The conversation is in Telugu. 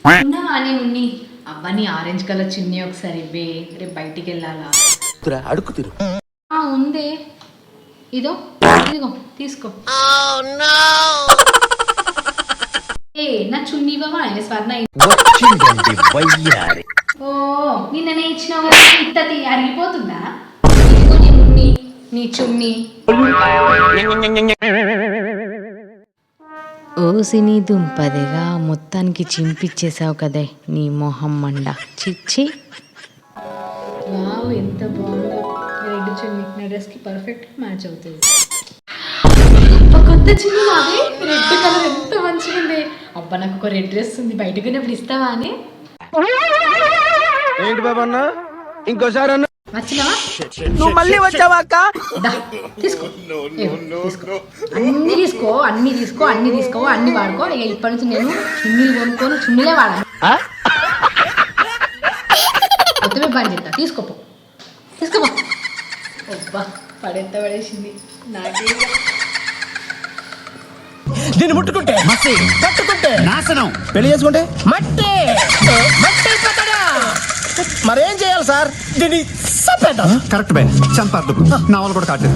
ఉన్నావా అని ఉన్ని అవ్వని ఆరెంజ్ కలర్ చున్నీ ఒకసారి ఇవ్వే, రేపు బయటికి వెళ్ళాలా. అడుగు తిరు ఉందే, ఇదిగో తీసుకో. ఏ నా చున్నీ ఇవ్వవా స్వర్ణ. ఓ నిన్ననే ఇచ్చినావు ఇత్తది అరిగిపోతుందా. ఇదిగో నీ మున్ని, నీ చున్నీ. ఓసిని దుంపదిగా మొత్తానికి చింపిచ్చేసావు కదే నీ మొహం మండ. చిచ్చి వావ్ ఎంత బాగుందో రెడ్ చున్నీ, నా డ్రెస్కి పర్ఫెక్ట్ మ్యాచ్ అవుతుంది. కొత్త చున్నీ నాది, రెడ్ కలర్ ఎంత మంచిగా ఉంది. అబ్బా నాకు ఒక రెడ్ డ్రెస్ ఉంది, బయటకు ఉన్నప్పుడు ఇస్తావా అని. ఏంటి బాబా అన్న ఇంకోసారి అన్న వచ్చినావా? నువ్వు మళ్ళీ వచ్చావా అక్క? తీసుకో అన్ని తీసుకో, అన్ని తీసుకో, అన్ని తీసుకో, అన్ని వాడుకో. ఇక ఇప్పటి నుంచి నేను చున్నీలు కొనుక్కొని చున్నీలే వాడాను. కొత్తమే బంద్ చేస్తా. తీసుకోపో. అబ్బా పడెంత పడేసింది నాకే. దీన్ని ముట్టుకుంటే మట్టి, కట్టుకుంటే నాశనం, పెళ్లి చేసుకుంటే మట్టి మట్టి కట్టడా. మరేం చేయాలి సార్? దీన్ని కరెక్ట్ బే చంపారు నా వాళ్ళు కూడా కాదు.